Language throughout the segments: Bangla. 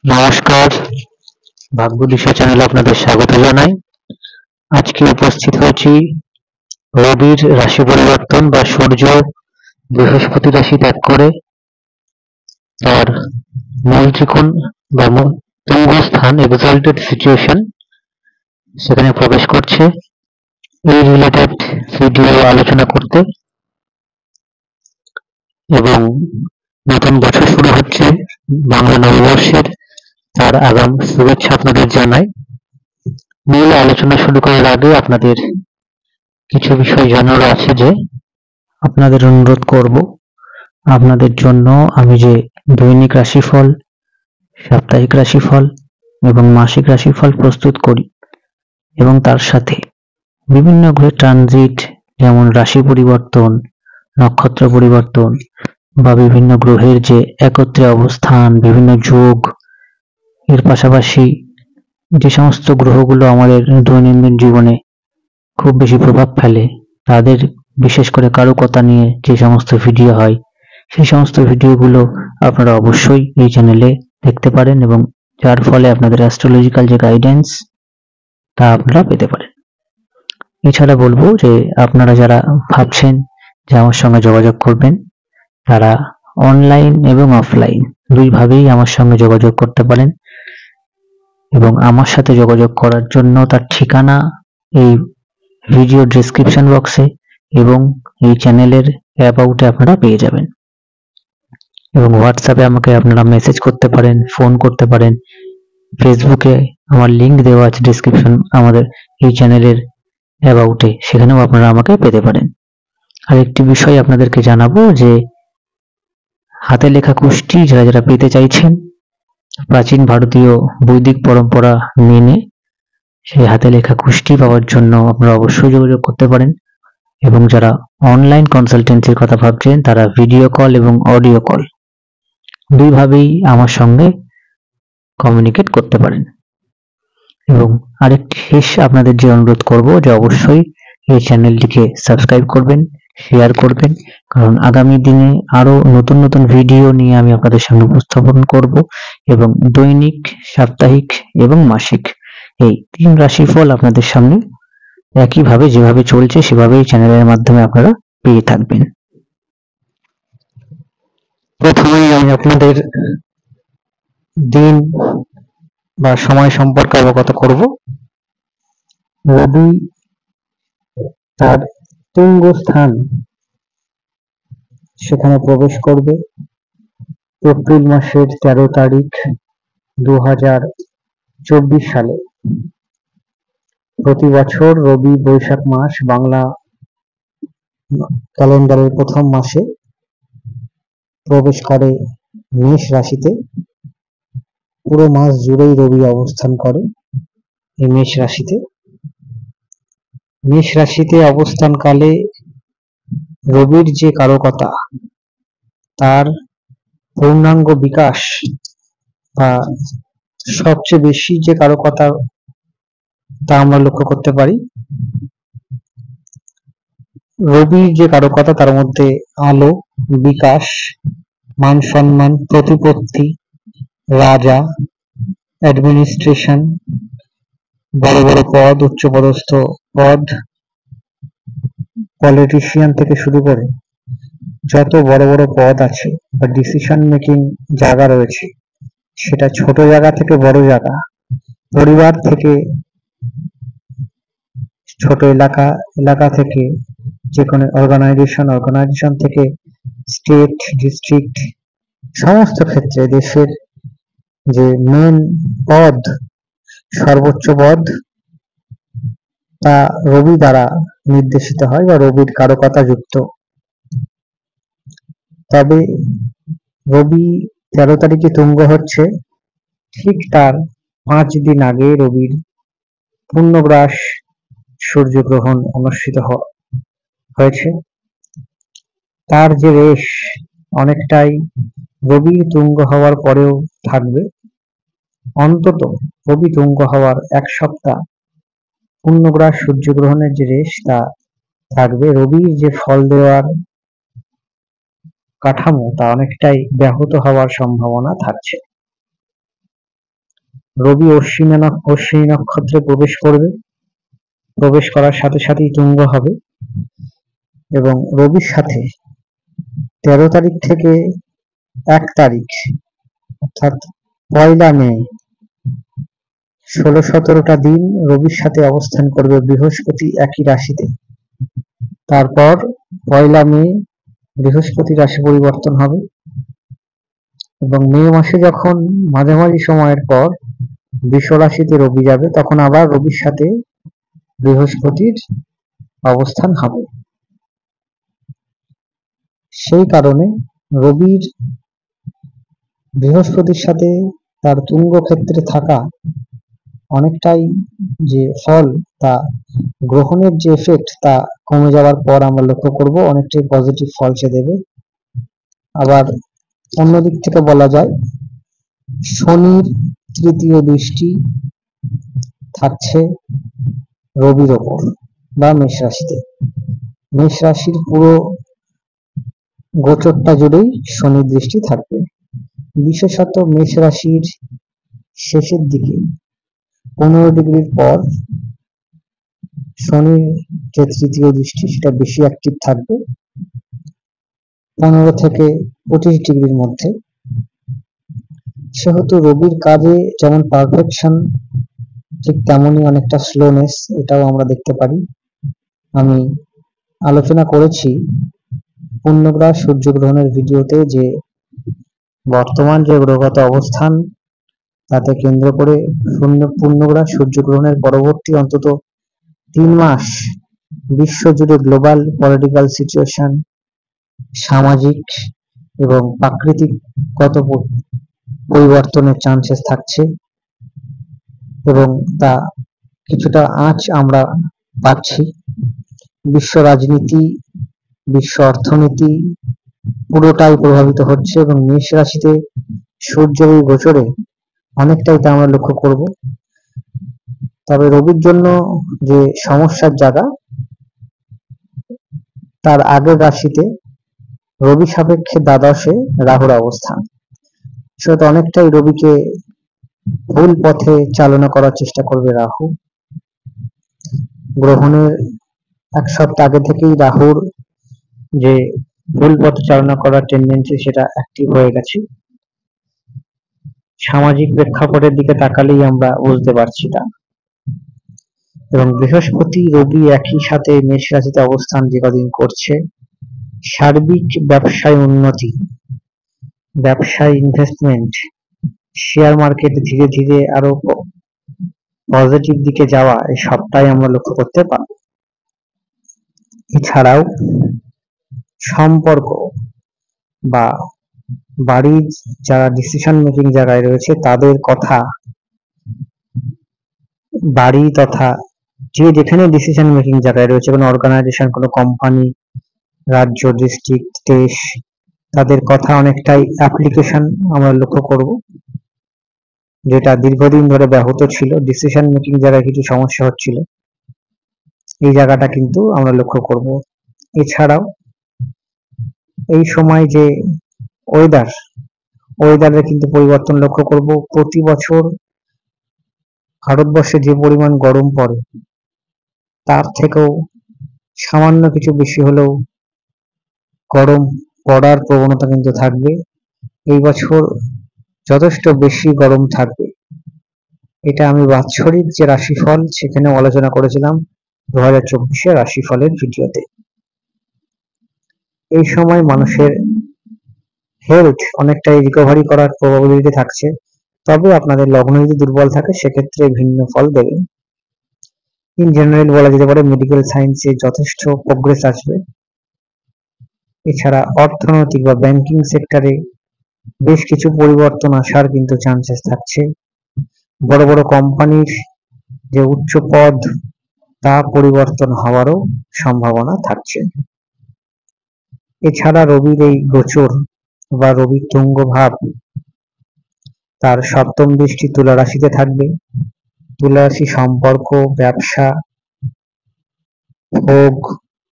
নমস্কার, ভাগ্য দিশা চ্যানেলে আপনাদের স্বাগত জানাই। আজকে উপস্থিত হয়েছি রবির রাশি পরিবর্তন বা সূর্য বৃহস্পতি রাশি ত্যাগ করে তার মূল ত্রিকোণ বা তুঙ্গ স্থান এক্সাল্টেড সিচুয়েশন সেখানে প্রবেশ করছে। এই রিলেটেড ভিডিও আলোচনা করতে এবং নতুন বছর শুরু হচ্ছে বাংলা নববর্ষের, তার আগাম শুভেচ্ছা আপনাদের জানাই। মূল আলোচনা শুরু করার আগে আপনাদের কিছু বিষয় জানার আছে, যে আপনাদের অনুরোধ করব আপনাদের জন্য আমি যে দৈনিক রাশিফল, সাপ্তাহিক রাশিফল এবং মাসিক রাশিফল প্রস্তুত করি এবং তার সাথে বিভিন্ন গ্রহের ট্রানজিট, যেমন রাশি পরিবর্তন, নক্ষত্র পরিবর্তন বা বিভিন্ন গ্রহের যে একত্রে অবস্থান, বিভিন্ন যোগ, এর পাশাপাশি যে সমস্ত গ্রহগুলো আমাদের দৈনন্দিন জীবনে খুব বেশি প্রভাব ফেলে তাদের বিশেষ করে কারকতা নিয়ে যে সমস্ত ভিডিও হয়, সেই সমস্ত ভিডিওগুলো আপনারা অবশ্যই এই চ্যানেলে দেখতে পারেন এবং যার ফলে আপনাদের অ্যাস্ট্রোলজিক্যাল যে গাইডেন্স তা আপনারা পেতে পারেন। এছাড়া বলবো যে আপনারা যারা ভাবছেন যে আমার সঙ্গে যোগাযোগ করবেন, তারা অনলাইন এবং অফলাইন দুইভাবেই আমার সঙ্গে যোগাযোগ করতে পারেন এবং আমার সাথে যোগাযোগ করার জন্য তার ঠিকানা এই ভিডিও ডেসক্রিপশন বক্সে এবং এই চ্যানেলের অ্যাবাউটে আপনারা পেয়ে যাবেন। এবং হোয়াটসঅ্যাপে আমাকে আপনারা মেসেজ করতে পারেন, ফোন করতে পারেন। ফেসবুকে আমার লিংক দেওয়া আছে ডেসক্রিপশন আমাদের এই চ্যানেলের অ্যাবাউটে, সেখানেও আপনারা আমাকে পেতে পারেন। আরেকটি বিষয় আপনাদেরকে জানাবো যে হাতে লেখা কুষ্টি যারা যারা পেতে চাইছেন, প্রাচীন ভারতীয় বৈদিক পরম্পরা মেনে সেই হাতে লেখা কুষ্টি পাওয়ার জন্য আপনারা অবশ্যই যোগাযোগ করতে পারেন। এবং যারা অনলাইন কনসালটেন্সির কথা ভাবছেন, তারা ভিডিও কল এবং অডিও কল দুইভাবেই আমার সঙ্গে কমিউনিকেট করতে পারেন। এবং আরেকটি শেষ আপনাদের যে অনুরোধ করব যে অবশ্যই এই চ্যানেলটিকে সাবস্ক্রাইব করবেন, শেয়ার করবেন, কারণ আগামী দিনে আরো নতুন নতুন ভিডিও নিয়ে আমি আপনাদের সামনে উপস্থাপন করব এবং দৈনিক, সাপ্তাহিক এবং মাসিক এই 3 রাশিফল আপনাদের সামনে একইভাবে যেভাবে চলছে সেভাবেই চ্যানেলের মাধ্যমে আপনারা পেয়ে থাকবেন। প্রথমেই আমি আপনাদের দিন বা সময় সম্পর্কে অবগত করব। রবি তার তুঙ্গ স্থান সেখানে প্রবেশ করবে এপ্রিল মাসের 13 তারিখ 2024 সালে। প্রতি বছর রবি বৈশাখ মাস বাংলা ক্যালেন্ডারের প্রথম মাসে প্রবেশ করে মেষ রাশিতে। পুরো মাস জুড়েই রবি অবস্থান করে এই মেষ রাশিতে। মেষ রাশিতে অবস্থানকালে রবির যে কারকতা, তার পূর্ণাঙ্গ বিকাশ বা সবচেয়ে বেশি যে কারকতা তা আমরা লক্ষ্য করতে পারি। রবির যে কারকতা তার মধ্যে আলো, বিকাশ, মান সম্মান, প্রতিপত্তি, রাজা, অ্যাডমিনিস্ট্রেশন, বড় বড় পদ, উচ্চপদস্থ পদ, পলিটিশিয়ান থেকে শুরু করে যত বড় বড় পদ আছে বা ডিসিশন মেকিং জায়গা রয়েছে, সেটা ছোট জায়গা থেকে বড় জায়গা, পরিবার থেকে ছোট এলাকা, এলাকা থেকে যে কোনো অর্গানাইজেশন থেকে স্টেট, ডিস্ট্রিক্ট, সমস্ত ক্ষেত্রে দেশের যে মেন পদ, সর্বোচ্চ পদ, তা রবি দ্বারা নির্দেশিত হয় বা রবির কারকতা যুক্ত। তবে রবি 13 তারিখে তুঙ্গ হচ্ছে, ঠিক তার 5 দিন আগে রবির পূর্ণগ্রাস সূর্যগ্রহণ অনুষ্ঠিত হয়েছে। তার যে রেশ অনেকটাই রবি তুঙ্গ হওয়ার পরেও থাকবে। অন্তত রবি তুঙ্গ হওয়ার 1 সপ্তাহ পূর্ণগ্রাস সূর্যগ্রহণের যে রেশ তা থাকবে। রবির যে ফল দেওয়ার কাঠামো তা অনেকটাই ব্যাহত হওয়ার সম্ভাবনা থাকছে। রবি অশ্বিনী নক্ষত্রে প্রবেশ করবে, প্রবেশ করার সাথে সাথেই তুঙ্গ হবে এবং রবির সাথে 13 তারিখ থেকে 1 তারিখ অর্থাৎ 1 মে 16-17টা দিন রবির সাথে অবস্থান করবে বৃহস্পতি একই রাশিতে। তারপর 1 মে বৃহস্পতি রাশি পরিবর্তন হবে এবং মে মাসে যখন মাঝামাঝি সময়ের পর বৃষ রাশিতে রবি যাবে, তখন আবার রবির সাথে বৃহস্পতির অবস্থান হবে। সেই কারণে রবির বৃহস্পতির সাথে তার তুঙ্গ ক্ষেত্রে থাকা অনেকটাই যে ফল, তা গ্রহণের যে এফেক্ট তা কমে যাওয়ার পর আমরা লক্ষ্য করব অনেকটাই পজিটিভ ফল সে দেবে। আবার অন্যদিক থেকে বলা যায় শনির তৃতীয় দৃষ্টি থাকছে রবির ওপর বা মেষ রাশিতে। মেষ রাশির পুরো গোচরটা জুড়েই শনির দৃষ্টি থাকবে। বিশেষত মেষ রাশির শেষের দিকে 15 ডিগ্রির পর শনির যে তৃতীয় দৃষ্টি সেটা বেশি অ্যাক্টিভ থাকবে 15 থেকে 25 ডিগ্রির মধ্যে। সেহেতু রবির কাজে যেমন পারফেকশন, ঠিক তেমনই অনেকটা স্লোনেস এটাও আমরা দেখতে পারি। আমি আলোচনা করেছি পূর্ণগ্রাস সূর্যগ্রহণের ভিডিওতে যে বর্তমান যে গ্রহগত অবস্থান তাতে কেন্দ্র করে পূর্ণগ্রাস সূর্যগ্রহণের পরবর্তী অন্তত 3 মাস বিশ্বজুড়ে গ্লোবাল পলিটিক্যাল সিচুয়েশন, সামাজিক এবং প্রাকৃতিকগত পরিবর্তনের চান্সেস থাকছে এবং তা কিছুটা আঁচ আমরা পাচ্ছি। বিশ্ব রাজনীতি, বিশ্ব অর্থনীতি পুরোটাই প্রভাবিত হচ্ছে এবং মেষ রাশিতে সূর্যের এই গোচরে অনেকটাই তা আমরা লক্ষ্য করব। তবে রবির জন্য যে সমস্যার জায়গা, তার আগের রাশিতে রবি সাপেক্ষে দ্বাদশে রাহুর অবস্থান, সেটা অনেকটাই রবিকে ভুল পথে চালনা করার চেষ্টা করবে রাহু। গ্রহণের 1 সপ্তাহ আগে থেকেই রাহুর যে ভুল পথে চালনা করার টেন্ডেন্সি সেটা অ্যাক্টিভ হয়ে গেছে। সামাজিক প্রেক্ষাপটের দিকে তাকালেই আমরা বুঝতে পারছি তা। এবং বৃহস্পতি রবি একই সাথে মেষ রাশিতে অবস্থান যে কদিন করছে, সার্বিক ব্যবসায় উন্নতি, ব্যবসায় ইনভেস্টমেন্ট, শেয়ার মার্কেট ধীরে ধীরে আরো পজিটিভ দিকে যাওয়া এই সবটাই আমরা লক্ষ্য করতে পারব। এছাড়াও সম্পর্ক বা বাড়ির যারা ডিসিশন মেকিং জায়গায় রয়েছে তাদের কথা, বাড়ি তথা যে যেখানে ডিসিশন মেকিং জায়গায় রয়েছে, কোনো অর্গানাইজেশন, কোনো কোম্পানি, রাজ্য, ডিস্ট্রিক্ট, দেশ, তাদের কথা অনেকটাই অ্যাপ্লিকেশন আমরা লক্ষ্য করব, যেটা দীর্ঘদিন ধরে ব্যাহত ছিল। ডিসিশন মেকিং জায়গায় কিছু সমস্যা হচ্ছিল, এই জায়গাটা কিন্তু আমরা লক্ষ্য করব। এছাড়াও এই সময় যে ওয়েদারের কিন্তু পরিবর্তন লক্ষ্য করব। প্রতি বছর ভারতবর্ষে যে পরিমাণ গরম পড়ে তার থেকেও সামান্য কিছু বেশি হলেও গরম পড়ার প্রবণতা কিন্তু থাকবে। এই বছর যথেষ্ট বেশি গরম থাকবে, এটা আমি বাৎসরিক যে রাশিফল সেখানেও আলোচনা করেছিলাম 2024 রাশিফলের ভিডিওতে। এই সময় মানুষের হেলথ অনেকটাই রিকভারি করার প্রবাবিলিটি থাকছে, তবে আপনাদের লগ্ন যদি দুর্বল থাকে সেক্ষেত্রে ভিন্ন ফল দেবে। ইন জেনারেল বলা যেতে পারে মেডিকেল সায়েন্সে যথেষ্ট প্রোগ্রেস আসবে। এছাড়া অর্থনৈতিক বা ব্যাংকিং সেক্টরে বেশ কিছু পরিবর্তন আসার কিন্তু চান্সেস থাকছে। বড় বড় কোম্পানির যে উচ্চ পদ তা পরিবর্তন হওয়ারও সম্ভাবনা থাকছে। এছাড়া রবির এই গোচর বা রবির তুঙ্গ ভাব, তার সপ্তম দৃষ্টি তুলা রাশিতে থাকবে। তুলা রাশি সম্পর্ক, ব্যবসা, ভোগ,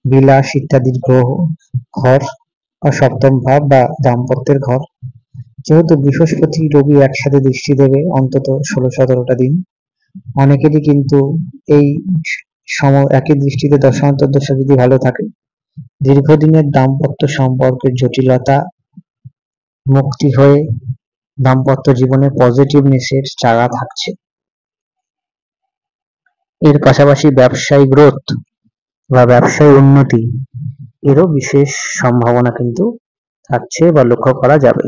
বিলাস ইত্যাদির গ্রহ ঘর বা সপ্তম ভাব বা দাম্পত্যের ঘর। যেহেতু বৃহস্পতি রবি একসাথে দৃষ্টি দেবে অন্তত 16-17টা দিন, অনেকেরই কিন্তু এই একই দৃষ্টিতে দশা অন্তর্দশা যদি ভালো থাকে, দীর্ঘদিনের দাম্পত্য সম্পর্কের জটিলতা মুক্তি হয়ে দাম্পত্য জীবনে পজিটিভনেসের জায়গা থাকছে। এর পাশাপাশি ব্যবসায়িক গ্রোথ বা ব্যবসায় উন্নতি এরও বিশেষ সম্ভাবনা কিন্তু থাকছে বা লক্ষ্য করা যাবে।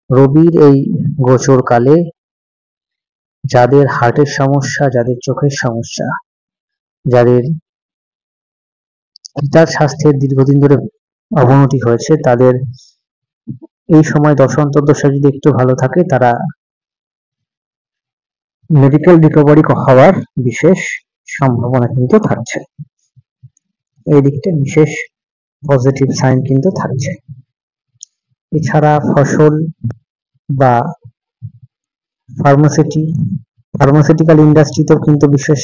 রবির এই গোচর কালে যাদের হার্টের সমস্যা, যাদের চোখের সমস্যা, যাদের পিতার স্বাস্থ্যের দীর্ঘদিন ধরে অবনতি হয়েছে, তাদের এই সময় দশা অন্তর্দশা যদি একটু ভালো থাকে, তারা মেডিকেল রিকভারি হওয়ার বিশেষ সম্ভাবনা কিন্তু থাকছে। এই দিকটা বিশেষ পজিটিভ সাইন কিন্তু থাকছে। এছাড়া ফসল বা ফার্মাসিউটিক্যাল ইন্ডাস্ট্রিতেও কিন্তু বিশেষ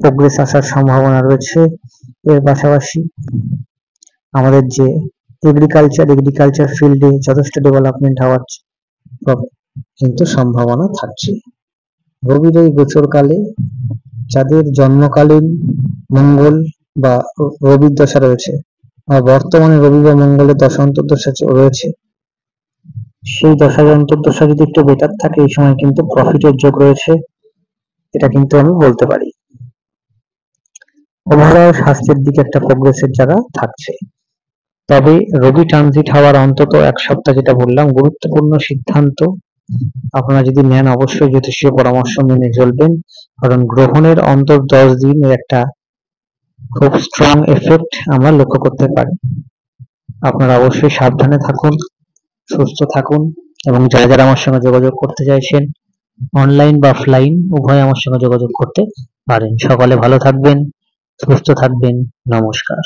প্রোগ্রেস আসার সম্ভাবনা রয়েছে। এর পাশাপাশি আমাদের যে এগ্রিকালচার ফিল্ডে যথেষ্ট ডেভেলপমেন্ট হওয়ার কিন্তু সম্ভাবনা থাকছে। রবির এই গোচরকালে যাদের জন্মকালীন মঙ্গল বা রবির দশা রয়েছে, বর্তমানে রবি বা মঙ্গলের দশা অন্তর্দশা রয়েছে, সেই দশা অন্তর্দশা যদি একটু বেটার থাকে, এই সময় কিন্তু প্রফিটের যোগ রয়েছে, এটা কিন্তু আমি বলতে পারি। ওভারঅল স্বাস্থ্যের দিকে একটা প্রোগ্রেসের জায়গা থাকছে। তবে রবি ট্রানজিট হওয়ার অন্তত 1 সপ্তাহ, যেটা বললাম, গুরুত্বপূর্ণ সিদ্ধান্ত আপনারা যদি নেন, অবশ্যই জ্যোতিষীয় পরামর্শ মেনে চলবেন, কারণ গ্রহণের অন্তত 10 দিনের একটা খুব স্ট্রং এফেক্ট আমরা লক্ষ্য করতে পারি। আপনারা অবশ্যই সাবধানে থাকুন, সুস্থ থাকুন, এবং যারা যারা আমার সঙ্গে যোগাযোগ করতে চাইছেন, অনলাইন বা অফলাইন উভয় আমার সঙ্গে যোগাযোগ করতে পারেন। সকলে ভালো থাকবেন, সুস্থ থাকবেন। নমস্কার।